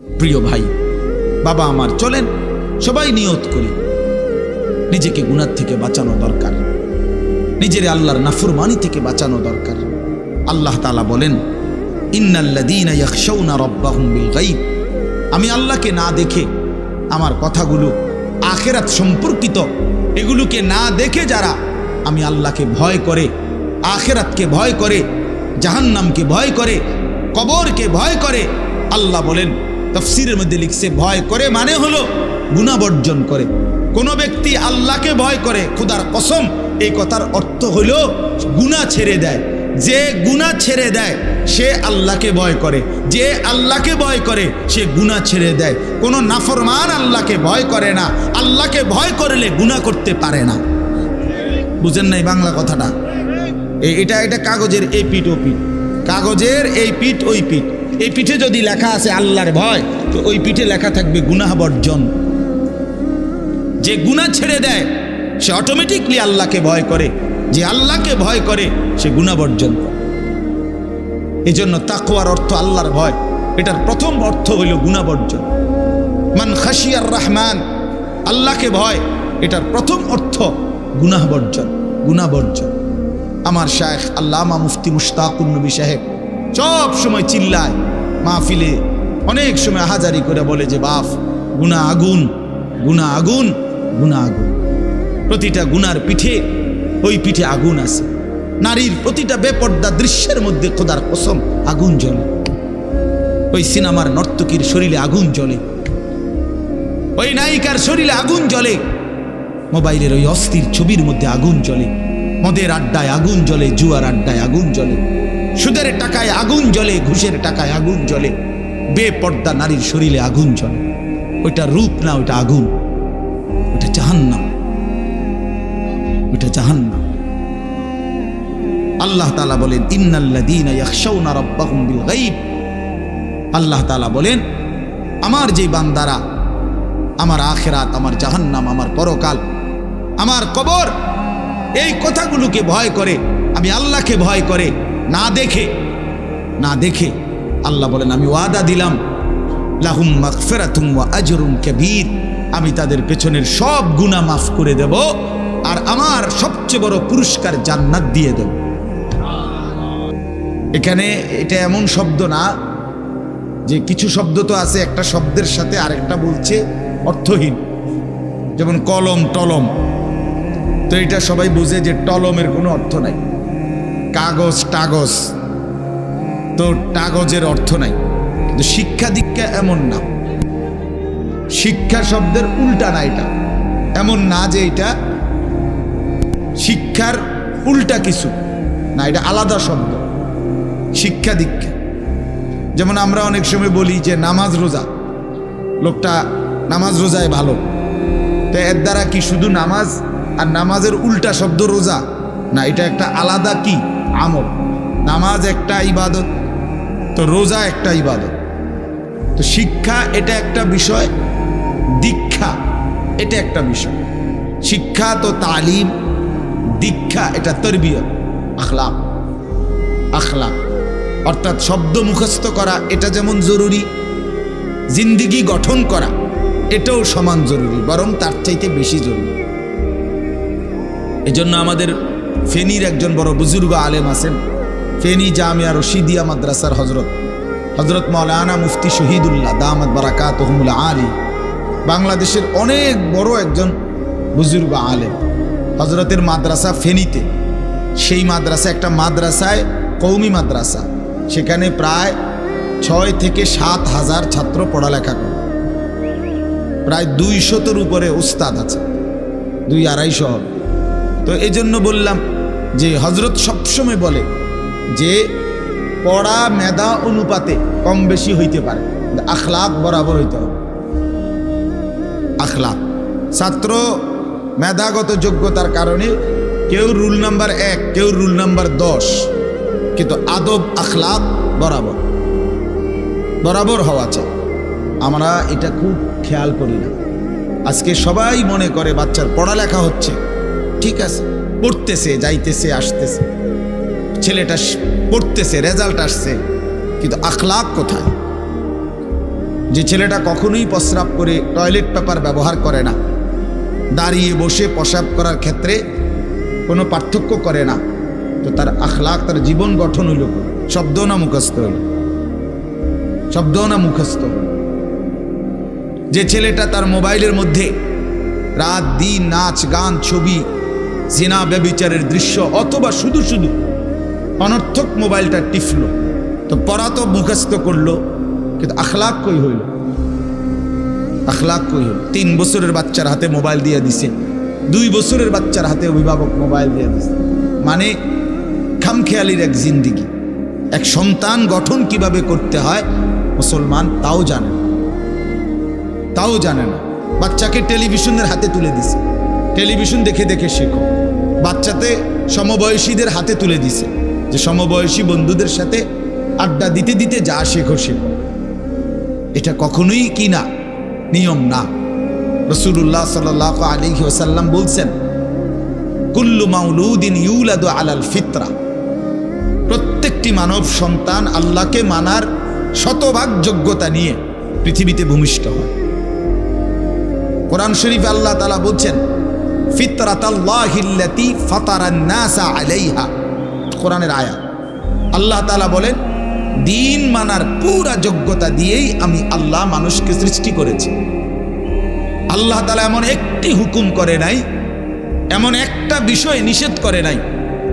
প্রিয় ভাই, বাবা আমার, চলেন সবাই নিয়ত করি, নিজেকে গুনাহ থেকে বাঁচানো দরকার, নিজের আল্লাহর নাফরমানি থেকে বাঁচানো দরকার। আল্লাহ তাআলা বলেন, ইন্নাল্লাযীনা ইয়াখশাউনা রাব্বাহুম বিল গায়ব, আমি আল্লাহকে না দেখে আমার কথাগুলো আখিরাত সম্পর্কিত এগুলোকে না দেখে যারা আমি আল্লাহকে ভয় করে, আখিরাতকে ভয় করে, জাহান্নামকে ভয় করে, কবরকে ভয় করে, আল্লাহ বলেন তাফসীরের মধ্যে লিখছে ভয় করে মানে হলো গুনাহ বর্জন করে। কোন ব্যক্তি আল্লাহকে ভয় করে, খোদার কসম এই কথার অর্থ হলো গুনাহ ছেড়ে দেয়। যে গুনাহ ছেড়ে দেয় সে আল্লাহকে ভয় করে, যে আল্লাহকে ভয় করে সে গুনাহ ছেড়ে দেয়। কোনো নাফরমান আল্লাহকে ভয় করে না, আল্লাহকে ভয় করলে গুনাহ করতে পারে না। বুঝেন নাই বাংলা কথাটা? এটা কাগজের এই পিঠ ও পিঠ, কাগজের এই পিঠ ওই পিঠ। এই পিঠে যদি লেখা আছে আল্লাহর ভয়, তো ওই পিঠে লেখা থাকবে গুনাহ বর্জন। যে গুনাহ ছেড়ে দেয় সে অটোমেটিকলি আল্লাহকে ভয় করে, যে আল্লাহকে ভয় করে সে গুনাহ বর্জন করে। এই জন্য তাকওয়ার অর্থ আল্লাহর ভয়, এটার প্রথম অর্থ হইল গুনাহ বর্জন। মান খাশিয়ার রহমান, আল্লাহকে ভয়, এটার প্রথম অর্থ গুনাহ বর্জন, গুনাহ বর্জন। আমার শায়েখ আল্লামা মুফতি মুশতাকুন নবী সাহেব সব সময় চিল্লায় মাহফিলে, অনেক সময় হাজারি করে বলে যে বাপ, গুনাহ আগুন, গুনাহ আগুন, গুনাহ আগুন। প্রতিটা গুনার পিঠে ওই পিঠে আগুন আছে। নারীর প্রতিটা বেপর্দা দৃশ্যের মধ্যে খোদার কসম আগুন জ্বলে। ওই সিনেমার নর্তকীর শরীরে আগুন জ্বলে, ওই নায়িকার শরীরে আগুন জ্বলে, মোবাইলের ওই অস্থির ছবির মধ্যে আগুন জ্বলে, মদের আড্ডায় আগুন জ্বলে, জুয়ার আড্ডায় আগুন জ্বলে, সুদের টাকায় আগুন জ্বলে, ঘুষের টাকায় আগুন জ্বলে, বেপর্দা নারীর শরীরে আগুন জ্বলে। ওইটা রূপ না, ওইটা আগুন, ওইটা জাহান্নাম, ওইটা জাহান্নাম। আল্লাহ তাআলা বলেন ইন্নাল্লাযীনা ইয়াখশাউনা রাব্বাহুম বিল গায়ব, আল্লাহ তাআলা বলেন আমার যে বান্দারা আমার আখিরাত, আমার জাহান্নাম, আমার পরকাল, আমার কবর, এই কথাগুলোকে ভয় করে, আমি আল্লাহকে ভয় করে, না দেখে, না দেখে, আল্লাহ বলেন আমি ওয়াদা দিলাম লাহুম মাগফিরাতুম ওয়া আজরুন কাবীর, আমি তাদের পেছনের সব গুনাহ মাফ করে দেব আর আমার সবচেয়ে বড় পুরস্কার জান্নাত দিয়ে দেব। এখানে এটা এমন শব্দ না যে কিছু শব্দ তো আছে একটা শব্দের সাথে আরেকটা বলছে অর্থহীন, যেমন কলম টলম, তো এটা সবাই বুঝে যে টলমের কোনো অর্থ নাই। কাগজ টাগজ, তো কাগজের অর্থ নাই। কিন্তু শিক্ষা দীক্ষা এমন না, শিক্ষা শব্দের উল্টা না, এটা এমন না যে এটা শিক্ষার উল্টা কিছু না, এটা আলাদা শব্দ। শিক্ষা দীক্ষা যেমন আমরা অনেক সময় বলি যে নামাজ রোজা, লোকটা নামাজ রোজায় ভালো, তো এর দ্বারা কি শুধু নামাজ আর নামাজের উল্টা শব্দ রোজা না, এটা একটা আলাদা কি আমল। নামাজ একটা ইবাদত, তো রোজা একটা ইবাদত। তো শিক্ষা এটা একটা বিষয়, দীক্ষা এটা একটা বিষয়। শিক্ষা তো তালিম, দীক্ষা এটা তরবিয়ত, আখলাক। আখলাক অর্থাৎ শব্দ মুখস্থ করা এটা যেমন জরুরি, জিন্দিগি গঠন করা এটাও সমান জরুরি, বরং তার চাইতে বেশি জরুরি। এজন্য আমাদের ফেনীর একজন বড় বুজুর্গ আলেম আছেন, ফেনী জামিয়া রশিদিয়া মাদ্রাসার হজরত মাওলানা মুফতি শহীদুল্লাহ দামাত বারাকাতুহুল আলী, বাংলাদেশের অনেক বড় একজন বুজুর্গ আলেম। হজরতের মাদ্রাসা ফেনীতে, সেই মাদ্রাসা একটা মাদ্রাসায় কওমি মাদ্রাসা, সেখানে প্রায় 6 থেকে 7 হাজার ছাত্র পড়ালেখা করে, প্রায় 200-এর উপরে উস্তাদ আছে, 200-250 হবে। তো এই জন্য বললাম যে হজরত সবসময় বলে যে পড়া মেধা অনুপাতে কম বেশি হইতে পারে, আখলাক বরাবর হইতে হবে। আখলাক, ছাত্র মেধাগত যোগ্যতার কারণে কেউ রুল নাম্বার 1, কেউ রুল নাম্বার 10, কিন্তু আদব আখলাক বরাবর বরাবর হওয়া চাই। আমরা এটা খুব খেয়াল করি না। আজকে সবাই মনে করে বাচ্চার পড়ালেখা হচ্ছে, ঠিক আছে, পড়তেছে, যাইতেছে, আসতেছে, ছেলেটা পড়তেছে, রেজাল্ট আসছে, কিন্তু আখলাক কোথায়? যে ছেলেটা কখনোই প্রস্রাব করে টয়লেট পেপার ব্যবহার করে না, দাঁড়িয়ে বসে প্রস্রাব করার ক্ষেত্রে কোনো পার্থক্য করে না, তো তার আখলাক, তার জীবন গঠন হইল, শব্দ না মুখস্থ হইল, শব্দ না মুখস্থ। যে ছেলেটা তার মোবাইলের মধ্যে রাত দিন নাচ গান ছবি জিনা ব্যভিচারের দৃশ্য অথবা শুধু শুধু অনর্থক মোবাইলটা টিপল, তো পড়া তো মুখস্থ করলো, কিন্তু আখলাক কই হইল? আখলাক কই হইল? 3 বছরের বাচ্চার হাতে মোবাইল দিয়ে দিছে, 2 বছরের বাচ্চার হাতে অভিভাবক মোবাইল দিয়ে দিছে। মানে খামখেয়ালির এক জিন্দিগি। এক সন্তান গঠন কিভাবে করতে হয় মুসলমান তাও জানে না, তাও জানে না। বাচ্চাকে টেলিভিশনের হাতে তুলে দিছে, টেলিভিশন দেখে দেখে শেখো। বাচ্চাতে সমবয়সীদের হাতে তুলে দিছে, যে সমবয়সী বন্ধুদের সাথে আড্ডা দিতে দিতে যা শেখো শেখো। এটা কখনোই কি না, নিয়ম না। রাসূলুল্লাহ সাল্লাল্লাহু আলাইহি ওয়াসাল্লাম বলছেন, কুল্লু মাউলুদিন ইউলাদু আলাল ফিতরা, প্রত্যেকটি মানব সন্তান আল্লাহকে মানার শতভাগ যোগ্যতা নিয়ে পৃথিবীতে ভূমিষ্ঠ হয়। কোরআন শরীফে আল্লাহ তাআলা বলছেন, ফিতরাতাল্লাহিল্লাতী ফাতারান নাসা আলাইহা, কোরআনের আয়াত। আল্লাহ তাআলা বলেন, দিন মানার পুরা যোগ্যতা দিয়েই আমি আল্লাহ মানুষকে সৃষ্টি করেছি। আল্লাহ তাআলা এমন একটি হুকুম করে নাই, এমন একটা বিষয় নিষেধ করে নাই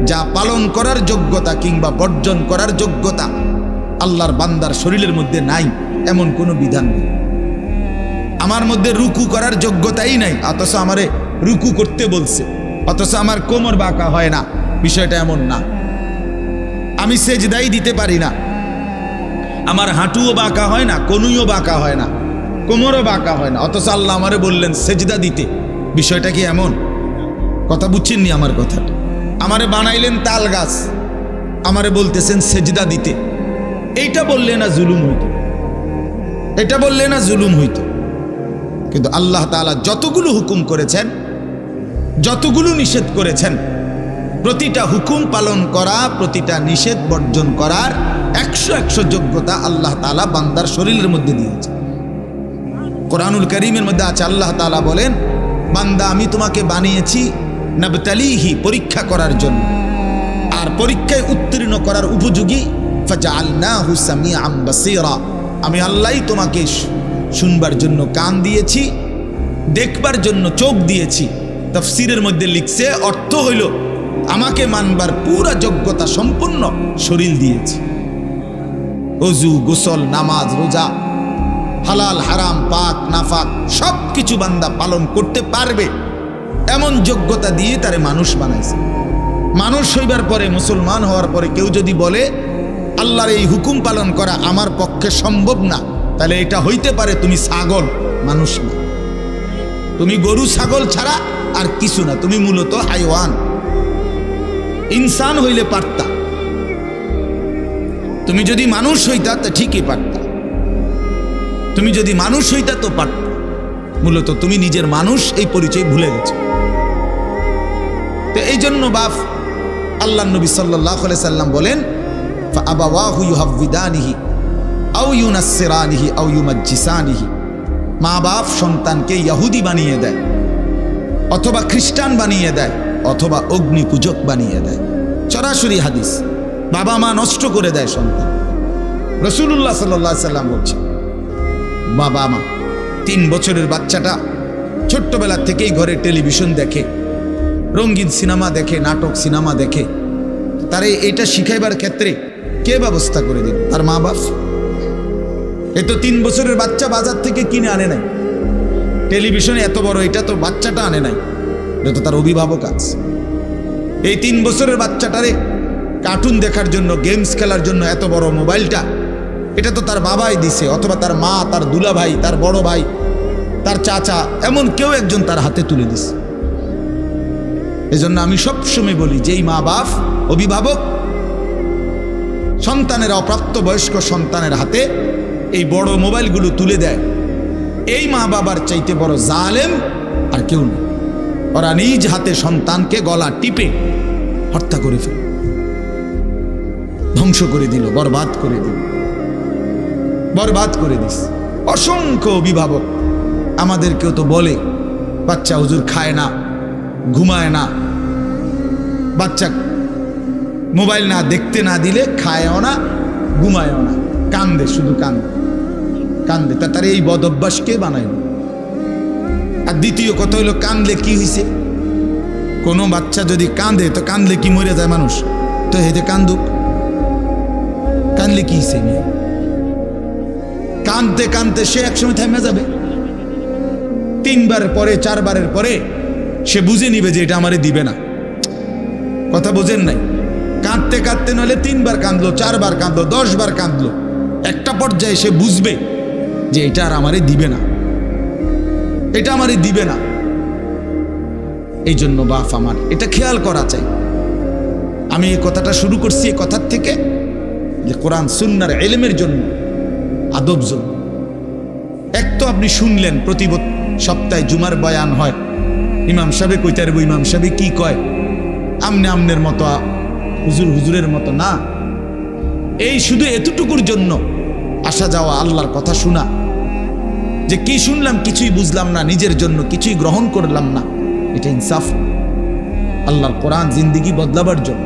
যা পালন করার যোগ্যতা কিংবা বর্জন করার যোগ্যতা আল্লাহর বান্দার শরীরের মধ্যে নাই, এমন কোনো বিধান নেই। আমার মধ্যে রুকু করার যোগ্যতাই নাই, অথচ আমারে রুকু করতে বলছে, অথচ আমার কোমর বাঁকা হয় না, বিষয়টা এমন না। আমি সেজদাই দিতে পারি না, আমার হাঁটুও বাঁকা হয় না, কনুইও বাঁকা হয় না, কোমরও বাঁকা হয় না, অথচ আল্লাহ আমারে বললেন সেজদা দিতে। বিষয়টা কি এমন? কথা বুঝছেননি আমার কথাটা? আমারে বানাইলেন তাল গাছ, আমারে বলতেছেন সেজদা দিতে। এইটা বললে না জুলুম হইতো? এটা বললে না জুলুম হইতো? কিন্তু আল্লাহ তাআলা যতগুলো হুকুম করেছেন, যতগুলো নিষেধ করেছেন, প্রতিটা হুকুম পালন করা, প্রতিটা নিষেধ বর্জন করার 100 যোগ্যতা আল্লাহ তাআলা বান্দার শরীরের মধ্যে দিয়েছে। কোরআনুল কারীমের মধ্যে আছে, আল্লাহ তাআলা বলেন, বান্দা আমি তোমাকে বানিয়েছি নাবতালিহি, পরীক্ষা করার জন্য, আর পরীক্ষায় উত্তীর্ণ করার উপযোগী। ফাজআলনাহু সামিআন বাসীরা, আমি আল্লাহই তোমাকে শুনবার জন্য কান দিয়েছি, দেখবার জন্য চোখ দিয়েছি। তাফসীরের মধ্যে লিখছে, অর্থ হইল আমাকে মানবার পুরা যোগ্যতা সম্পূর্ণ শরীর দিয়েছি। ওযু, গোসল, নামাজ, রোজা, হালাল হারাম, পাক নাফাক সব কিছু বান্দা পালন করতে পারবে এমন যোগ্যতা দিয়ে তারে মানুষ বানাইছে। মানুষ হইবার পরে, মুসলমান হওয়ার পরে কেউ যদি বলে আল্লাহর এই হুকুম পালন করা আমার পক্ষে সম্ভব না, তাহলে এটা হইতে পারে তুমি ছাগল, মানুষ না। তুমি গরু ছাগল ছাড়া আর কিছু না, তুমি মূলত হাইওয়ান। ইনসান হইলে পারতা, তুমি যদি মানুষ হইতা তা ঠিকই পারতা, তুমি যদি মানুষ হইতা তো পারতা। মূলত তুমি নিজের মানুষ এই পরিচয় ভুলে গেছো। তো এই জন্য বাপ আল্লাহ নবী সাল্লাল্লাহু আলাইহি সাল্লাম বলেন, ফাআবাওয়াহু ইউহাব্বিদানিহি আও ইউনাসসিরানিহি আও ইউমাজ্জিসানিহি, মা বাপ সন্তানকে ইহুদি বানিয়ে দেয়, অথবা খ্রিস্টান বানিয়ে দেয়, অথবা অগ্নি পূজক বানিয়ে দেয়। সরাসরি হাদিস। বাবা মা নষ্ট করে দেয় সন্তান। রাসূলুল্লাহ সাল্লাল্লাহু আলাইহি সাল্লাম বলছেন, বাবা মা 3 বছরের বাচ্চাটা ছোট্টবেলা থেকেই ঘরে টেলিভিশন দেখে, রঙিন সিনেমা দেখে, নাটক সিনেমা দেখে, তারে এটা শিখাইবার ক্ষেত্রে কে ব্যবস্থা করে দিল? তার মা বাপ। এ তো 3 বছরের বাচ্চা বাজার থেকে কিনে আনে নাই, টেলিভিশনে এত বড় এটা তো বাচ্চাটা আনে নাই, এটা তো তার অভিভাবক আছে। এই 3 বছরের বাচ্চাটারে কার্টুন দেখার জন্য, গেমস খেলার জন্য এত বড় মোবাইলটা, এটা তো তার বাবাই দিছে, অথবা তার মা, তার দুলা ভাই, তার বড় ভাই, তার চাচা, এমন কেউ একজন তার হাতে তুলে দিছে। এজন্য আমি সবসময় বলি, যেই মা বাপ অভিভাবক সন্তানের, অপ্রাপ্তবয়স্ক সন্তানের হাতে এই বড় মোবাইলগুলো তুলে দেয়, এই মা বাবার চাইতে বড় জালেম আর কেউ নেই। ওরা নিজ হাতে সন্তানকে গলা টিপে হত্যা করে ফেল, ধ্বংস করে দিল, বরবাদ করে দিল, বরবাদ করে দিস। অসংখ্য অভিভাবক আমাদেরকেও তো বলে, বাচ্চা হুজুর খায় না, ঘুমায় না, বাচ্চা মোবাইল না দেখতে না দিলে খায়ও না, ঘুমায়ও না, কান্দে, শুধু কান্দে কান্দে। তার এই বদ অভ্যাস কে বানাইল? আর দ্বিতীয় কথা হইলো, কান্দলে কি হয়েছে? কোনো বাচ্চা যদি কান্দে তো কান্দলে কি মরে যায় মানুষ? তো হেতে কান্দুক, কান্দলে কি হয়েছে? কানতে কানতে সে একসময় থেমে যাবে। 3 বার পরে 4 বারের পরে সে বুঝে নিবে যে এটা আমারে দিবে না। কথা বোঝেন নাই? কাঁদতে কাঁদতে নইলে 3 বার কাঁদলো, 4 বার কাঁদলো, 10 বার কাঁদলো, একটা পর্যায়ে সে বুঝবে যে এটা আর আমারে দিবে না, এটা আমারে দিবে না। এই জন্য বাপ আমার এটা খেয়াল করা চাই। আমি এই কথাটা শুরু করছি এই কথার থেকে যে কোরআন সুন্নাহর ইলমের জন্য, আদব জন্য। এক তো আপনি শুনলেন প্রতি সপ্তাহে জুমার বয়ান হয়, ইমাম সাহেব কইতে পারবো ইমাম সাহেব কি কয়, আমনে আমনের মতো, হুজুর হুজুরের মতো না। এই শুধু এতটুকুর জন্য আসা যাওয়া, আল্লাহর কথা শোনা, যে কি শুনলাম কিছুই বুঝলাম না, নিজের জন্য কিছুই গ্রহণ করলাম না, এটা ইনসাফ। আল্লাহর কোরআন জিন্দেগি বদলাবার জন্য,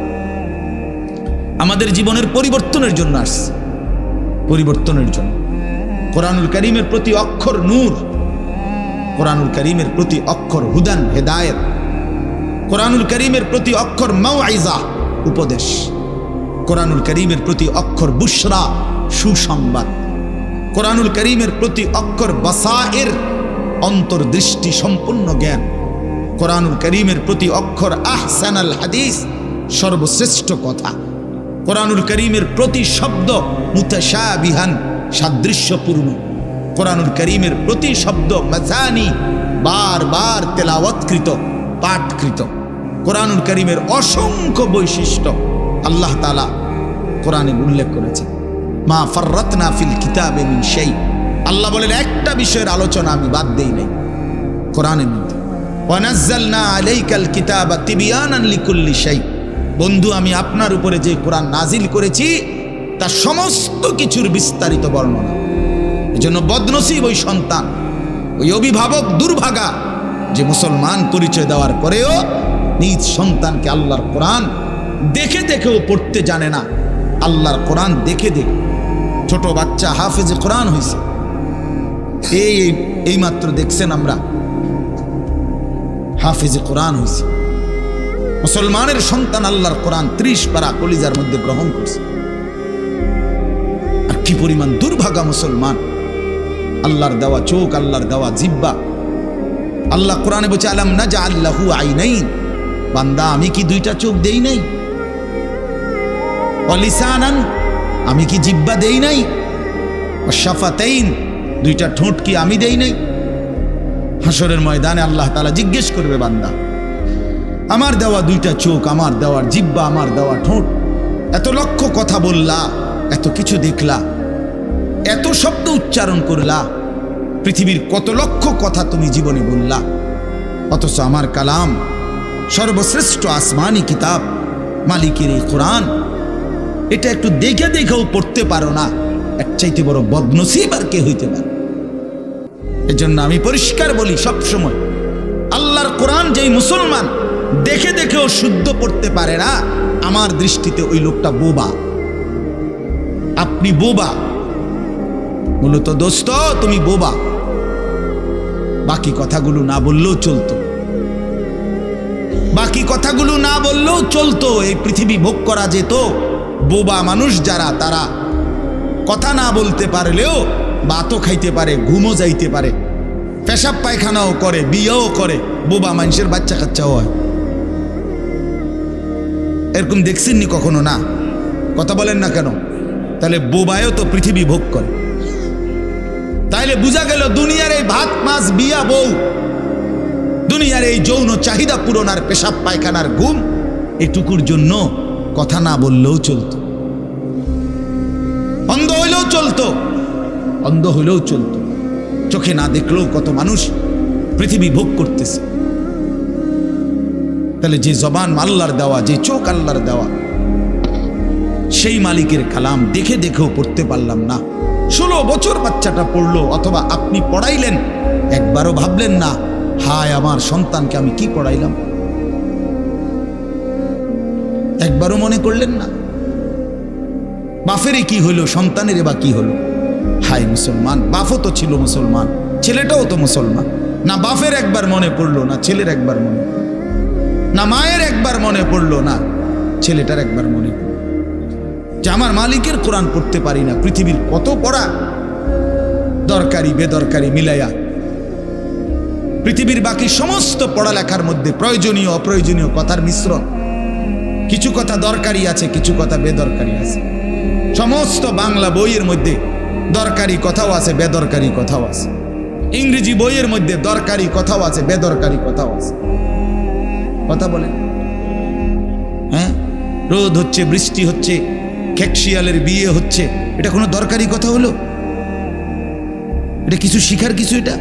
আমাদের জীবনের পরিবর্তনের জন্য আসছে, পরিবর্তনের জন্য। কোরআনুল কারীমের প্রতি অক্ষর নূর, কোরআনুল কারীমের প্রতি অক্ষর হুদান, হেদায়েত, কোরআনুল কারীমের প্রতি অক্ষর মাউইজা, উপদেশ, কোরআনুল কারীমের প্রতি অক্ষর বুশরা, সুসংবাদ, কোরআনুল কারীমের প্রতি অক্ষর বাসায়ের, অন্তর্দৃষ্টি সম্পূর্ণ জ্ঞান, কোরআনুল কারীমের প্রতি অক্ষর আহসানাল হাদিস, সর্বশ্রেষ্ঠ কথা, কোরআনুল কারীমের প্রতি শব্দ মুতাশাবিহান, সাদৃশ্যপূর্ণ, কোরআনুল কারীমের প্রতি শব্দ মাজানি, বারবার তেলাওয়াতকৃত, পাঠকৃত। কোরআনুল কারীমের অসংখ্য বৈশিষ্ট্য আল্লাহ তাআলা কোরআনে উল্লেখ করেছেন। মা ফাররাতনা ফিল কিতাবে মিন শাই, আল্লাহ বলেন একটা বিষয়ের আলোচনা আমি বাদ দেই নাই কোরআনের মধ্যে। ওয়া নাযালনা আলাইকাল কিতাবা তিবয়ানান লিকুল্লি শাই, বন্ধু আমি আপনার উপরে যে কোরআন নাজিল করেছি তার সমস্ত কিছুর বিস্তারিত বর্ণনা। এজন্য বদনসিব ওই সন্তান, ওই অভিভাবক দুর্ভাগা যে মুসলমান পরিচয় দেওয়ার পরেও নিজ সন্তানকে আল্লাহর কোরআন দেখে দেখেও পড়তে জানে না। আল্লাহর কোরআন দেখে দেখে ছোট বাচ্চা হাফেজে কোরআন হয়েছে, এই মাত্র দেখছেন আমরা হাফেজে কোরআন হয়েছে। মুসলমানের সন্তান আল্লাহর কোরআন 30 পারা কলিজার মধ্যে গ্রহণ করছে। আর কি পরিমাণ দুর্ভাগা মুসলমান! আল্লাহর দেওয়া চোখ, আল্লাহর দেওয়া জিহ্বা। আল্লাহ কোরআনে বলছে আলাম নাজআল লাহু আইনাইন, বান্দা আমি কি 2টা চোখ দেই নাই? ওয়া লিসানান, আমি কি জিহ্বা দেই নাই? ওয়া শাফাতাইন, 2টা ঠোঁট কি আমি দেই নাই? হাসরের ময়দানে আল্লাহ তাআলা জিজ্ঞেস করবে, বান্দা আমার দেওয়া 2টা চোখ, আমার দেওয়ার জিহ্বা, আমার দেওয়া ঠোঁট, এত লক্ষ কথা বললা, এত কিছু দেখলা, এত শব্দ উচ্চারণ করলা, পৃথিবীর কত লক্ষ কথা তুমি জীবনে বললা, অথচ আমার কালাম, সর্বশ্রেষ্ঠ আসমানি কিতাব, মালিকের এই কোরআন, এটা একটু দেখে দেখেও পড়তে পারো না, এর চাইতে বড় বদনসিব আর কে হইতে পারে? এজন্য আমি পরিষ্কার বলি সব সময়, আল্লাহর কোরআন যেই মুসলমান দেখে দেখেও শুদ্ধ পড়তে পারে না, আমার দৃষ্টিতে ওই লোকটা বোবা। আপনি বোবা, মূলত দোস্ত তুমি বোবা। বাকি কথাগুলো না বললেও চলতো, বাকি কথাগুলো না বললেও চলতো, এই পৃথিবী ভোগ করা যেত। বোবা মানুষ যারা, তারা কথা না বলতে পারলেও ভাতও খাইতে পারে, ঘুমও যাইতে পারে, পেশাব পায়খানাও করে, বিয়েও করে, বোবা মানুষের বাচ্চা কাচ্চাও হয়। এরকম দেখছেননি কখনো? না, কথা বলেন না কেন? তাহলে বোবায়ও তো পৃথিবী ভোগ করে। তাইলে বোঝা গেল দুনিয়ার এই ভাত মাছ বিয়া বউ, দুনিয়ার এই যৌন চাহিদা পূরণ আর পেশাব পায়খানার ঘুম, এটুকুর জন্য কথা না বললেও চলতো, অন্ধ হইলেও চলতো, অন্ধ হইলেও চলতো, চোখে না দেখলেও কত মানুষ পৃথিবী ভোগ করতেছে। তাহলে যে জবান আল্লাহর দেওয়া, যে চোখ আল্লাহর দেওয়া, সেই মালিকের কালাম দেখে দেখেও পড়তে পারলাম না, 16 বছর বাচ্চাটা পড়লো, অথবা আপনি পড়াইলেন, একবারও ভাবলেন না হায় আমার সন্তানকে আমি কি পড়াইলাম? একবারও মনে করলেন না বাফেরে কি হলো, সন্তানের বা কি হলো? হায় মুসলমান, বাপও তো ছিল মুসলমান, ছেলেটাও তো মুসলমান। না বাপের একবার মনে পড়লো, না ছেলের একবার মনে পড়লো, না মায়ের একবার মনে পড়লো, না ছেলেটার একবার মনে পড়লো যে আমার মালিকের কোরআন পড়তে পারি না। পৃথিবীর কত পড়া, দরকারি বেদরকারি মিলাইয়া পৃথিবীর বাকি সমস্ত পড়ালেখার মধ্যে প্রয়োজনীয় অপ্রয়োজনীয় কথার মিশ্রণ। কিছু কথা দরকারি আছে, কিছু কথা বেদরকারি আছে। সমস্ত বাংলা বইয়ের মধ্যে দরকারি কথাও আছে, বেদরকারি কথাও আছে। ইংরেজি বইয়ের মধ্যে দরকারি কথাও আছে, বেদরকারি কথাও আছে। কথা বলেন? হ্যাঁ, রোদ হচ্ছে, বৃষ্টি হচ্ছে, খেকশিয়ালের বিয়ে হচ্ছে, এটা কোনো দরকারি কথা হলো? এটা কিছু শিখার কিছু? এটা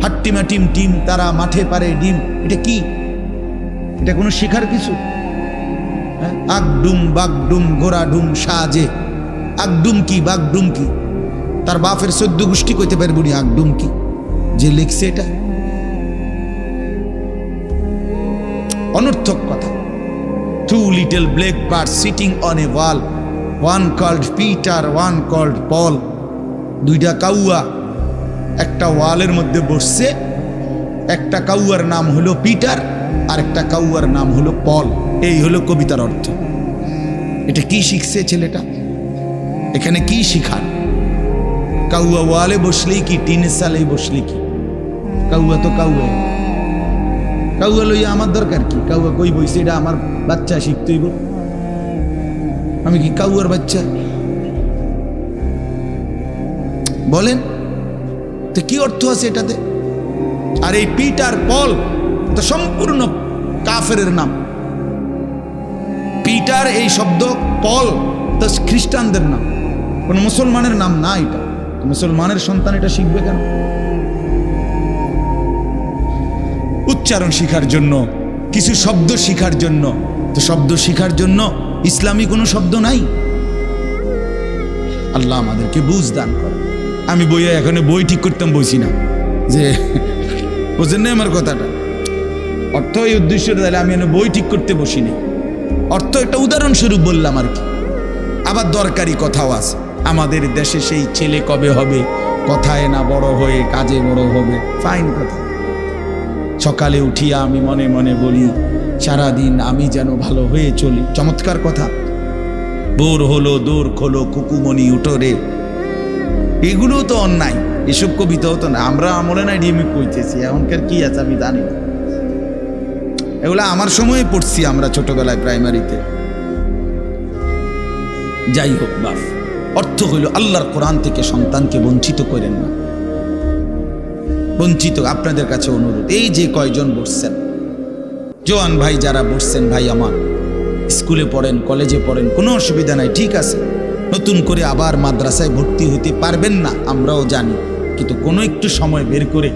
হাট্টিমা টিম টিম তারা মাঠে পারে ডিম, এটা কি? এটা কোনো শিখার কিছু? আগডুম বাগডুম ঘোড়াডুম সাজে, আগডুম কি বাগডুম কি? তার বাপের 14 গোষ্ঠী কইতে পারবো নি আগডুম কি যে লিখছে? এটা অনর্থক কথা। 2 little black birds sitting on a wall, one called Peter, one called Paul. 2টা কাউয়া একটা ওয়ালের মধ্যে বসছে, একটা কাউয়ার নাম হলো পিটার আর একটা কাউয়ার নাম হলো পল। এই হলো কবিতার অর্থ। এটা কি শিখছে ছেলেটা? এখানে কি শিখার? কাউয়া ওয়ালে বসলেই কি, টিনের সালেই বসলে কি? কাউয়া তো কাউয়া, কাউয়া লইয়া আমার দরকার কি? কাউয়া কই বইছে, এটা আমার বাচ্চা শিখতেইব। আমি কি কাউয়ার বাচ্চা? বলেন তো কি অর্থ আছে এটাতে? আর এই পিটার পল তো সম্পূর্ণ কাফেরের নাম। পিটার এই শব্দ, পল তো খ্রিস্টানদের নাম, কোন মুসলমানের নাম না। এটা মুসলমানের সন্তান এটা শিখবে কেন? উচ্চারণ শিখার জন্য, কিছু শব্দ শিখার জন্য। তো শব্দ শিখার জন্য ইসলামী কোনো শব্দ নাই? আল্লাহ আমাদেরকে বুঝ দান করে। আমি বইয়ে এখানে বই ঠিক করতাম বইছি না, যে বুঝেন না আমার কথাটা? অর্থ এই উদ্দেশ্য, তাহলে আমি বই ঠিক করতে বসিনি। অর্থ একটা উদাহরণস্বরূপ বললাম আর কি। আবার দরকারি কথাও আছে। আমাদের দেশে সেই ছেলে কবে হবে, কথায় না বড় হয়ে কাজে বড় হবে। ফাইন কথা। সকালে উঠিয়া আমি মনে মনে বলি সারাদিন আমি যেন ভালো হয়ে চলি। চমৎকার কথা। বোর হলো দৌড় খোলো কুকুমনি উঠোরে, এগুলো তো অন্যায়। এসব কবিতাও তো না, আমরা আমলে নাই ডিএমি কইতেছি। এখনকার কি আছে আমি জানি না, এগুলো আমার সময়ে পড়ছি আমরা ছোটবেলায় প্রাইমারিতে। যাই হোক বাপ, অর্থ হইল আল্লাহর কোরআন থেকে সন্তানকে বঞ্চিত করেন না। বঞ্চিত আপনাদের কাছে অনুরোধ, এই যে কয়জন বসছেন, জোয়ান ভাই যারা বসছেন, ভাই আমার স্কুলে পড়েন, কলেজে পড়েন, কোনো অসুবিধা নাই, ঠিক আছে। নতুন করে আবার মাদ্রাসায় ভর্তি হইতে পারবেন না, আমরাও জানি। কিন্তু কোনো একটু সময় বের করে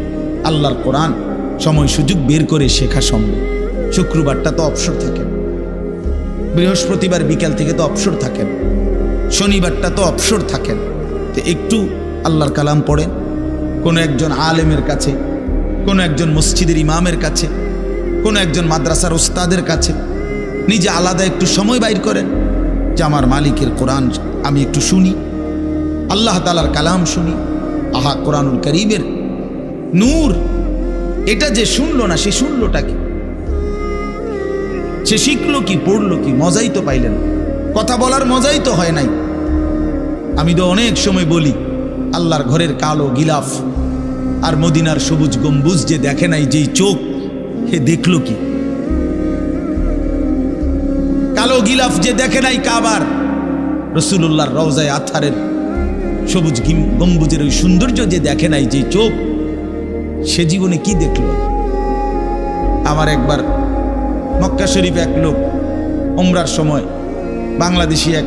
আল্লাহর কোরআন সময় সুযোগ বের করে শেখা সম্ভব। শুক্রবারটা তো অবসর থাকেন, বৃহস্পতিবার বিকাল থেকে তো অবসর থাকেন, শনিবারটা তো অবসর থাকেন। তো একটু আল্লাহর কালাম পড়েন, কোনো একজন আলেমের কাছে, কোনো একজন মসজিদের ইমামের কাছে, কোনো একজন মাদ্রাসার ওস্তাদের কাছে নিজে আলাদা একটু সময় বাইর করেন যে আমার মালিকের কোরআন আমি একটু শুনি, আল্লাহ তাআলার কালাম শুনি। আহা, কোরআনুল কারীমের নূর, এটা যে শুনলো না সে শুনলোটা কি? সে শিখলো কি, পড়লো কি? মজাই তো পাইলেন, কথা বলার মজাই তো হয় নাই। আমি তো অনেক সময় বলি আল্লাহর ঘরের কালো গিলাফ আর মদিনার সবুজ গম্বুজ যে দেখে নাই, যেই চোখ, হে দেখলো কি? কালো গিলাফ যে দেখে নাই কাবার, রাসূলুল্লাহর রওজায়ে আতহারের সবুজ গম্বুজের ওই সৌন্দর্য যে দেখে নাই, যে চোখ, সে জীবনে কি দেখলো? আমার একবার মক্কা শরীফ এক লোক উমরার সময়, বাংলাদেশি এক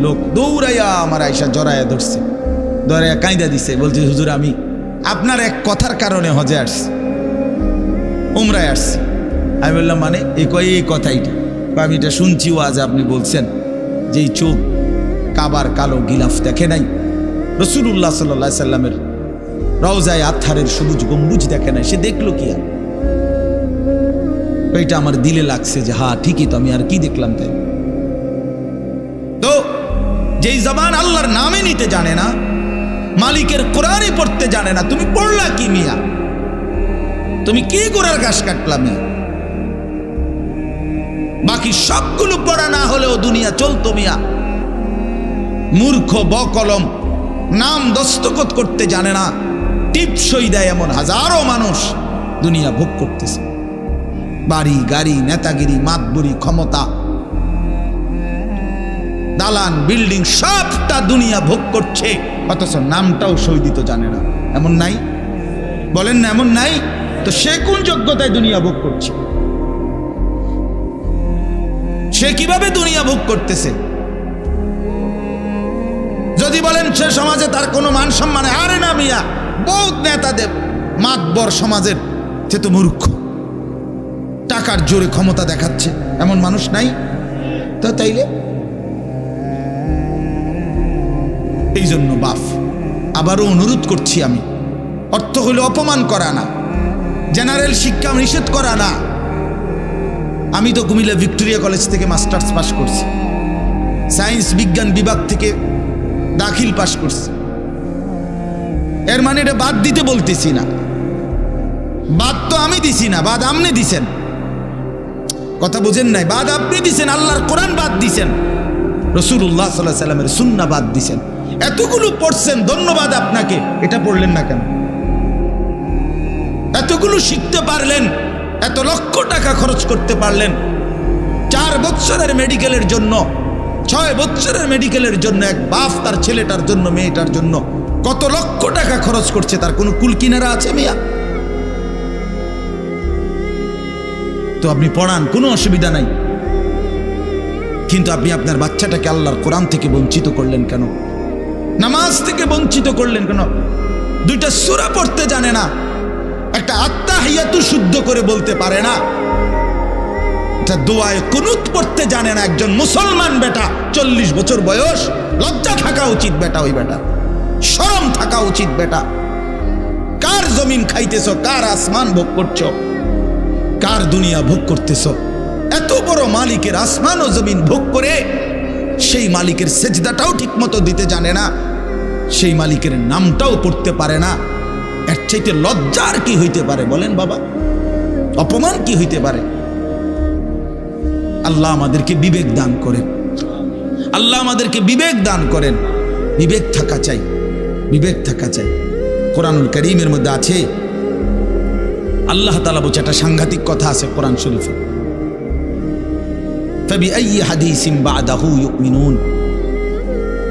লোক দৌড়াইয়া আমার আয়সা জড়াইয়া ধরছে, ধরাইয়া কাঁদা দিছে, বলছে হুজুর আমি আপনার এক কথার কারণে হজে আসছি, উমরায় আসছি। আমি বললাম মানে? এই কথাইটা আমি এটা শুনছি, ও আজ আপনি বলছেন যে এই চোখ কাবার কালো গিলাফ দেখে নাই, রাসূলুল্লাহ সাল্লাল্লাহু আলাইহি সাল্লামের রওজায়ে আতহারের সবুজ গম্বুজ দেখে না, সে দেখলো কি আর? এটা আমার দিলে লাগছে যে হ্যাঁ ঠিকই তো, আমি আর কি দেখলাম তাই। তো যেই জবান আল্লাহর নামে নিতে জানে না, মালিকের কোরআনই পড়তে জানে না, তুমি পড়লা কি মিয়া? তুমি কি গোড়ার ঘাস কাটলা মিয়া? বাকি সবগুলো পড়া না হলেও দুনিয়া চলতো মিয়া। মূর্খ বকলম, নাম দস্তখত করতে জানে না, টিপসই দেয় এমন হাজারো মানুষ দুনিয়া ভোগ করতেছে। বাড়ি গাড়ি, নেতাগিরি, মাতবরি, ক্ষমতা, দালান বিল্ডিং সবটা দুনিয়া ভোগ করছে, অথচ নামটাও সই দিতে জানে না। এমন নাই? বলেন না এমন নাই? তো সে কোন যোগ্যতায় দুনিয়া ভোগ করছে? সে কিভাবে দুনিয়া ভোগ করতেছে? যদি বলেন সে সমাজে তার কোনো মান সম্মান, আরে না মিয়া, বহুত নেতাদের মাতবর সমাজের, সে তো মূর্খ, টাকার জোরে ক্ষমতা দেখাচ্ছে, এমন মানুষ নাই? তো তাইলে এই জন্য বাপ আবারও অনুরোধ করছি আমি, অর্থ হইল অপমান করা না, জেনারেল শিক্ষা নিষেধ করা না। আমি তো কুমিল্লা ভিক্টোরিয়া কলেজ থেকে মাস্টার্স পাস করছি, সায়েন্স বিজ্ঞান বিভাগ থেকে দাখিল পাস করছি। এর মানে এটা বাদ দিতে বলতেছি না, বাদ তো আমি দিছি না, বাদ আপনি দিছেন। কথা বুঝেন নাই? বাদ আপনি দিছেন, আল্লাহর কোরআন বাদ দিছেন, রাসূলুল্লাহ সাল্লাল্লাহু আলাইহি সাল্লামের সুন্নাহ বাদ দিছেন। এতগুলো পড়ছেন, ধন্যবাদ আপনাকে। এটা পড়লেন না কেন? এতগুলো শিখতে পারলেন, এত লক্ষ টাকা খরচ করতে পারলেন, 4 বছরের মেডিকেলের জন্য, 6 বছরের মেডিকেলের জন্য এক বাপ তার ছেলেটার জন্য, মেয়েটার জন্য কত লক্ষ টাকা খরচ করছে, তার কোনো কুল কিনারা আছে মিয়া? তো আপনি পড়ান, কোনো অসুবিধা নাই, কিন্তু আপনি আপনার বাচ্চাটাকে আল্লাহর কোরআন থেকে বঞ্চিত করলেন কেন? নামাজ থেকে বঞ্চিত করলেন কেন? 2টা সূরা পড়তে জানে না, একটা আত্তাহিয়াতু শুদ্ধ করে বলতে পারে না, একটা দোয়ায়ে কুনুত পড়তে জানে না। একজন মুসলমান বেটা, 40 বছর বয়স, লজ্জা থাকা উচিত বেটা, ওই বেটা শরম থাকা উচিত বেটা। কার জমিন খাইতেছ, কার আসমান ভোগ করছো, কার দুনিয়া ভোগ করতেছ? এত বড় মালিকের আসমান ও জমিন ভোগ করে সেই মালিকের সেজদাটাও ঠিক মতো দিতে জানে না, সেই মালিকের নামটাও পড়তে পারে না। এর চাইতে লজ্জার কি হইতে পারে বলেন বাবা? অপমান কি হইতে পারে? আল্লাহ আমাদেরকে বিবেক দান করেন, আল্লাহ আমাদেরকে বিবেক দান করেন। বিবেক থাকা চাই, বিবেক থাকা চাই। কোরআনুল কারীমের মধ্যে আছে, আল্লাহ তাআলা বলছে, একটা সাংঘাতিক কথা আছে কোরআন শরীফে, ফাবিআইয়ি হাদিসিন বাদাহু ইউমিনুন।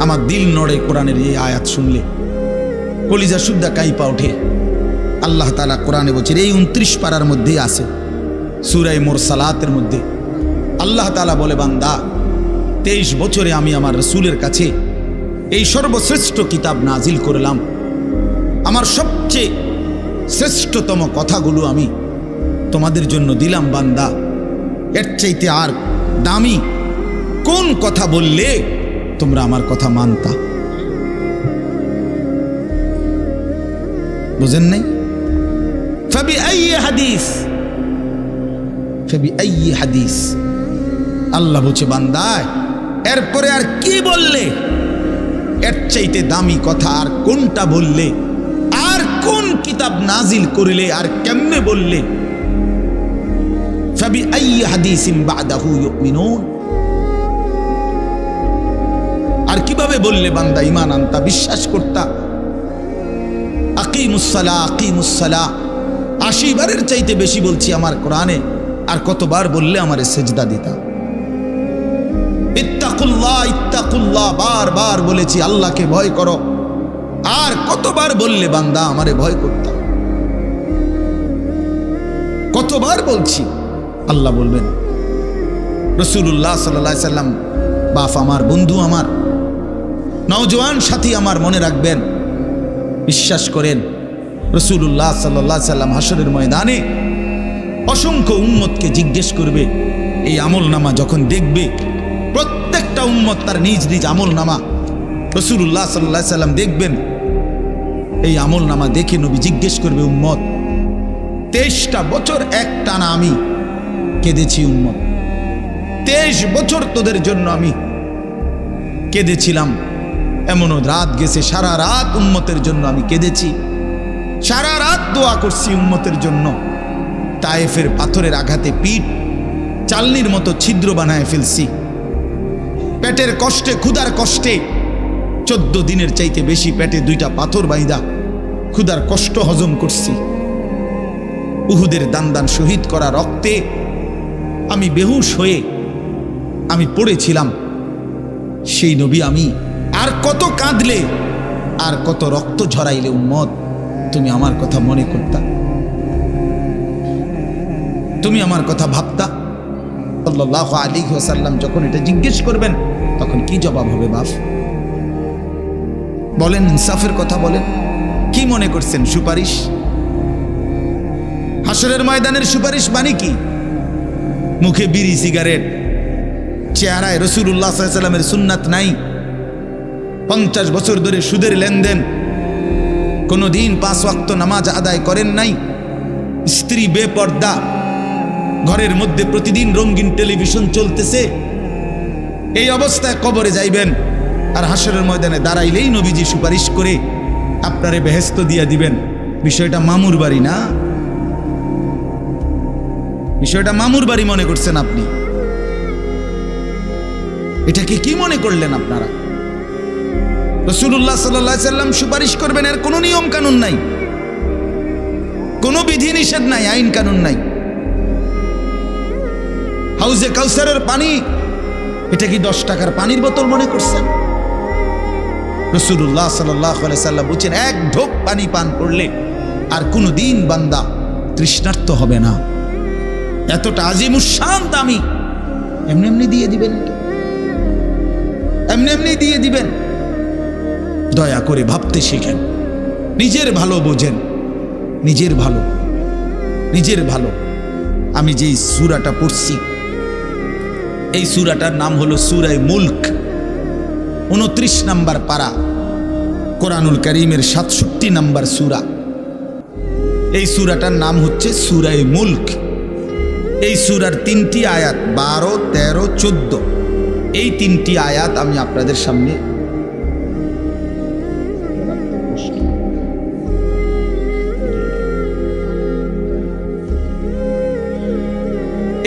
আমার দিল নড়ে কোরআনের এই আয়াত শুনলে, কলিজা সুদ্ধা কাইপা ওঠে। আল্লাহ তাআলা কোরআনে বলছে, এই 29 পারার মধ্যেই আছে, সূরা মুরসালাতের মধ্যে আল্লাহ তাআলা বলে, বান্দা 23 বছরে আমি আমার রাসূলের কাছে এই সর্বশ্রেষ্ঠ কিতাব নাজিল করলাম, আমার সবচেয়ে শ্রেষ্ঠতম কথাগুলো আমি তোমাদের জন্য দিলাম। বান্দা, এর চাইতে আর দামি কোন কথা বললে তোমরা আমার কথা মানতা? বুঝেন নাই? ফাবিআইয়ি হাদিস, ফাবিআইয়ি হাদিস। আল্লাহ বলছে, বান্দা এরপরে আর কি বললে, এর চাইতে দামি কথা আর কোনটা বললে, আর কোন কিতাব নাজিল করিলে, আর কেমনে বললে? ফাবিআইয়ি হাদিসিন বাদাহু ইউমিনুন। আর কিভাবে বললে বান্দা ঈমান আনতা, বিশ্বাস করতা? আকিমুসসালাহ, আকিমুসসালাহ 80 বারের চাইতে বেশি বলছি আমার কোরআনে, আর কতবার বললে আমারে সেজদা দিতা? ইত্তাকুল্লাহ, ইত্তাকুল্লাহ বারবার বলেছি, আল্লাহকে ভয় করো, আর কতবার বললে বান্দা আমারে ভয় করতা? কতবার বলছি? আল্লাহ বলবেন। রাসূলুল্লাহ সাল্লাল্লাহু আলাইহি সাল্লাম বাপ আমার, বন্ধু আমার, নওজোয়ান সাথী আমার, মনে রাখবেন, বিশ্বাস করেন, রাসূলুল্লাহ সাল্লাল্লাহু আলাইহি সাল্লাম হাসরের ময়দানে অসংখ্য উম্মতকে জিজ্ঞেস করবে, এই আমল নামা যখন দেখবে, প্রত্যেকটা উম্মত তার নিজ নিজ আমল নামা রাসূলুল্লাহ সাল্লাল্লাহু আলাইহি সাল্লাম দেখবেন এই আমল নামা দেখে নবী জিজ্ঞেস করবে, উম্মত 23টা বছর একটানা আমি কেঁদেছি উম্মত, 23 বছর তোদের জন্য আমি কেঁদেছিলাম। এমনও রাত গেছে সারা রাত উম্মতের জন্য আমি কেঁদেছি, সারা রাত দোয়া করছি উম্মতের জন্য। তায়েফের পাথরের আঘাতে পিঠ চালনির মতো ছিদ্র বানায় ফেলছি, পেটের কষ্টে ক্ষুধার কষ্টে 14 দিনের চাইতে বেশি পেটে 2টা পাথর বাইদা ক্ষুধার কষ্ট হজম করছি। উহুদের দান দান শহীদ করা রক্তে আমি বেহুশ হয়ে আমি পড়েছিলাম। সেই নবী আমি আর কত কাঁদলে আর কত রক্ত ঝরাইলে উম্মত তুমি আমার কথা মনে করতা, তুমি আমার কথা ভাবতা? সাল্লাল্লাহু আলাইহি ওয়াসাল্লাম যখন এটা জিজ্ঞেস করবেন তখন কি জবাব হবে বাপ? বলেন, ইনসাফের কথা বলেন। কি মনে করছেন সুপারিশ? হাসরের ময়দানের সুপারিশ মানে কি? মুখে বিড়ি সিগারেট, চেহারায় রাসূলুল্লাহ সাল্লাল্লাহু আলাইহি ওয়াসাল্লামের সুন্নাত নাই, 50 বছর ধরে সুদের লেনদেন, কোনোদিন 5 ওয়াক্ত নামাজ আদায় করেন নাই, স্ত্রী বেপর্দা, ঘরের মধ্যে প্রতিদিন রঙিন টেলিভিশন চলতেছে। এই অবস্থায় কবরে যাইবেন আর হাসরের ময়দানে দাঁড়াইলেই নবীজি সুপারিশ করে আপনারে বেহেশত দিয়া দিবেন। বিষয়টা মামুর বাড়ি না, বিষয়টা মামুর বাড়ি মনে করছেন আপনি। এটাকে কি মনে করলেন আপনারা? রাসূলুল্লাহ সাল্লাল্লাহু আলাইহি সাল্লাম সুপারিশ করবেন, এর কোনো নিয়ম কানুন নাই, কোনো বিধি নিষেধ নাই, আইন কানুন নাই। হাউজে কাউসারের পানি, এটা কি 10 টাকার পানির বোতল মনে করছেন? রাসূলুল্লাহ সাল্লাল্লাহু আলাইহি সাল্লাম বলেন, 1 ঢোক পানি পান করলে আর কোনো দিন বান্দা তৃষ্ণার্ত হবে না। এতটা আজিমুস শান দামি, এমনি এমনি দিয়ে দিবেন, এমনি এমনি দিয়ে দিবেন? দয়া করে ভাবতে শিখেন, নিজের ভালো বোঝেন, নিজের ভালো, নিজের ভালো। আমি যেই সূরাটা পড়ছি এই সূরাটার নাম হলো সূরা মুলক, 29 নম্বর পারা, কোরআনুল কারীমের 67 নম্বর সূরা। এই সূরাটার নাম হচ্ছে সূরা মুলক। এই সূরার 3টি আয়াত 12, 13, 14, এই 3টি আয়াত আমি আপনাদের সামনে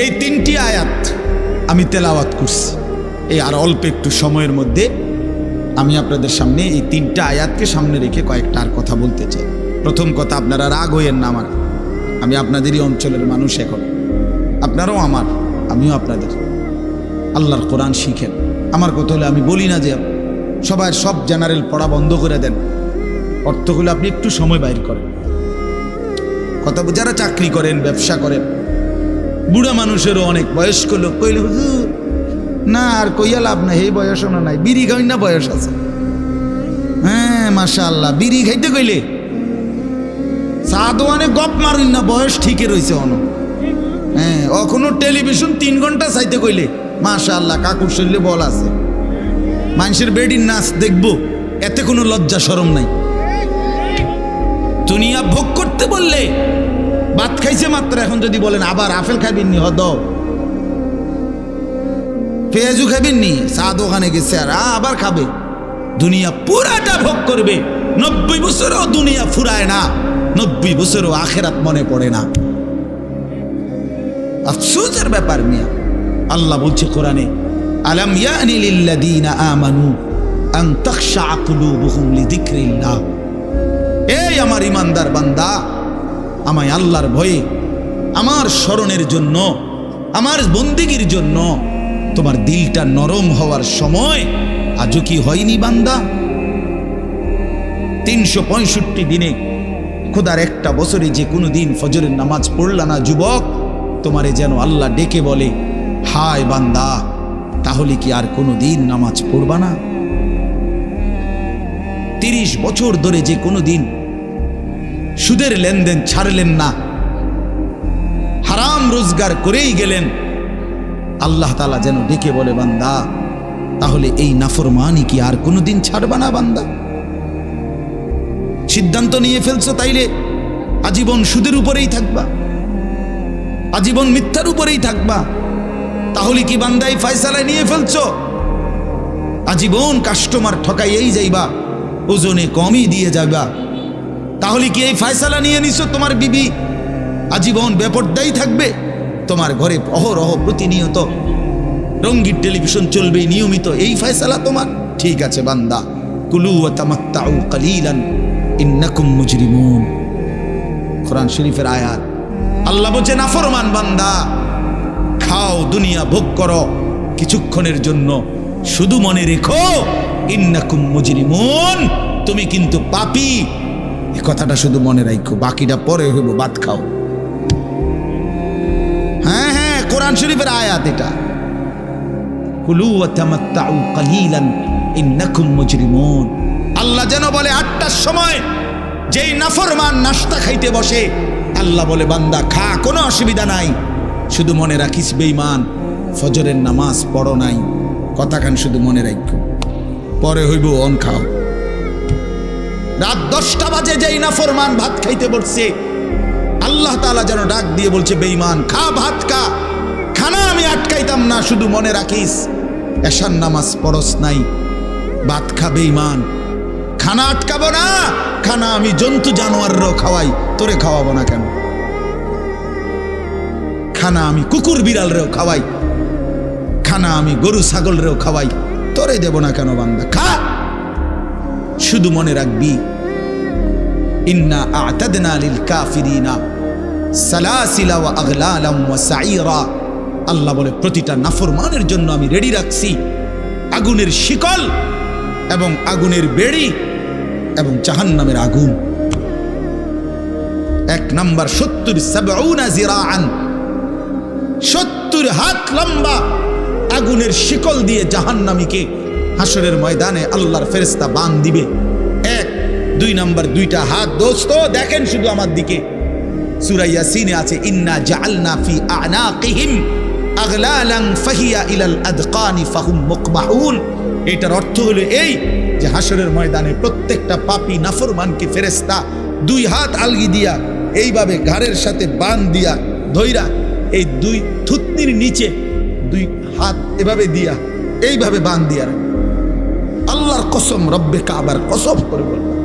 এই 3টি আয়াত আমি তেলাওয়াত করছি। এই আর অল্প একটু সময়ের মধ্যে আমি আপনাদের সামনে এই 3টা আয়াতকে সামনে রেখে কয়েকটা আর কথা বলতে চাই। প্রথম কথা, আপনারা রাগ হইয়েন না আমার, আমি আপনাদেরই অঞ্চলের মানুষ, এখন আপনারাও আমার, আমিও আপনাদের। আল্লাহর কোরআন শিখেন। আমার কথা হলে আমি বলি না যে সবাই সব জেনারেল পড়া বন্ধ করে দেন, অর্থগুলো আপনি একটু সময় বাইর করেন। কথা, যারা চাকরি করেন, ব্যবসা করেন, বুড়া মানুষেরও অনেক বয়স্ক লোক কইলে হুজুর না আর কইয়া লাভ নাই, এই বয়স না নাই, বিড়ি খাই না বয়স আছে। হ্যাঁ মাশাআল্লাহ, বিড়ি খাইতে কইলে সাদওয়ানে গপ মারুন না, বয়স ঠিকই রয়েছে অন। হ্যাঁ, এখনো টেলিভিশন 3 ঘন্টা চাইতে কইলে মাশাআল্লাহ কাকুর শরীরে বল আছে। মানুষের বেডির নাচ দেখবো, এতে কোনো লজ্জা শরম নাই। দুনিয়া ভোগ করতে বললে, ভাত খাইছে মাত্র, এখন যদি বলেন আবার আপেল খাইবেন নি, হদ পেঁয়াজু খাইবেন নি, চা দোকানে গেছে আর আবার খাবে। দুনিয়া পুরাটা ভোগ করবে, 90 বছরও দুনিয়া ফুরায় না, 90 বছরও আখেরাত মনে পড়ে না। আফসোসের ব্যাপার মিয়া। আল্লাহ বলছে কোরআনে, আলাম ইয়ানি লিল্লাযীনা আমানু আন তাখশা কুলুবুহুম লিযিকরিল্লাহ। এই আমার ইমানদার বান্দা, আমায় আল্লাহর ভয়ে, আমার স্মরণের জন্য, আমার বন্দেগীর জন্য তোমার দিলটা নরম হওয়ার সময় আজও কি হয়নি বান্দা? 365 দিনে খোদার একটা বছরে যে কোনো দিন ফজরের নামাজ পড়লা না যুবক, তোমারে যেন আল্লাহ ডেকে বলে, হায় বান্দা, তাহলে কি আর কোনো দিন নামাজ পড়বা না? 30 বছর ধরে যে কোনো দিন সুদের লেনদেন ছাড়লেন না, হারাম রোজগার করেই গেলেন, আল্লাহ তাআলা যেন ডেকে বলে, বান্দা তাহলে এই নাফরমানি কি আর কোনোদিন ছাড়বা না বান্দা? সিদ্ধান্ত নিয়ে ফেলছো, তাইলে আজীবন সুদের উপরেই থাকবা, আজীবন মিথ্যার উপরেই থাকবা। তাহলে কি বান্দা এই ফয়সালা নিয়ে ফেলছো? আজীবন কাস্টমার ঠকাইয়েই যাইবা, ওজনে কমই দিয়ে যাবা। তাহলে কি এই ফয়সালা নিয়ে নিছো তোমার বিবি আজীবন বেপরদাই থাকবে? তোমার ঘরে অহরহ প্রতিনিয়ত রঙ্গিন টেলিভিশন চলবে নিয়মিত, এই ফয়সালা তোমার? ঠিক আছে বান্দা, কুলু ওয়া তামাত্তাউ কালিলান ইন্নাকুম মুজরিমুন। কোরআন শরীফের আয়াত। আল্লাহ বলছে, নাফরমান বান্দা, খাও, দুনিয়া ভোগ করো কিছুক্ষণের জন্য, শুধু মনে রেখো ইন্নাকুম মুজরিমুন, তুমি কিন্তু পাপী। এই কথাটা শুধু মনে রাখো, বাকিটা পরে হইব, ভাত খাও। হ্যাঁ হ্যাঁ, কোরআন শরীফের আয়াত এটা। কুলু ওয়া তামাত্তাউ কালিলান ইন্নাকুম মুজরিমুন। আল্লাহ যেন বলে 8টার সময় যেই নাফরমান নাস্তা খাইতে বসে, আল্লাহ বলে, বান্দা খা, কোনো অসুবিধা নাই, শুধু মনে রাখিস বেঈমান ফজরের নামাজ পড়ো নাই। কথাখান শুধু মনে রাখো, পরে হইব অন খাও। রাত 10টা বাজে যেই নাফরমান ভাত খাইতে বসছে, আল্লাহ তাআলা যেন ডাক দিয়ে বলছে, বেঈমান খা, ভাত খা, খানা আমি আটকাইতাম না, শুধু মনে রাখিস এশার নামাজ পড়স নাই, ভাত খা বেঈমান। খানা আটকাবো না, খানা আমি জন্তু জানোয়াররাও খাওয়াই, তোরে খাওয়াবো না কেন? খানা আমি কুকুর বিড়ালরেও খাওয়াই, খানা আমি গরু ছাগলরেও খাওয়াই, তোরে দেব না কেন? বান্দা খা, শুধু মনে রাখবি ইন্না আ'তাদনা লিল কাফিরিনা সালাসিলা ওয়া আগলালাম ওয়া সাইরা। আল্লাহ বলে, প্রতিটা নাফরমানের জন্য আমি রেডি রাখছি আগুনের শিকল এবং আগুনের বেড়ি এবং জাহান্নামের আগুন। 1 নাম্বার 70 জিরাআন, 70 হাত লম্বা আগুনের শিকল দিয়ে জাহান্নামীকে হাসরের ময়দানে আল্লাহর ফেরেশতা বান দিবে। 1 2 নাম্বার 2টা হাত। দোস্ত দেখেন শুধু আমার দিকে, সূরা ইয়াসিনে আছে, ইন্না জাআলনা ফি আ'নাকিহিম আগলালান ফাহিয়া ইলাল আদকানি ফাহুম মুকমাহুন। এটার অর্থ হলো এই যে হাসরের ময়দানে প্রত্যেকটা পাপী নাফরমানকে ফেরেশতা 2 হাত আলগি দিয়া এইভাবে ঘাড়ের সাথে বান দিয়া ধইরা, এই 2 থুতনির নিচে 2 হাত এভাবে দিয়া এইভাবে বান দিয়া। আল্লাহর কসম, রব্বে কাবার কসম করে বললাম,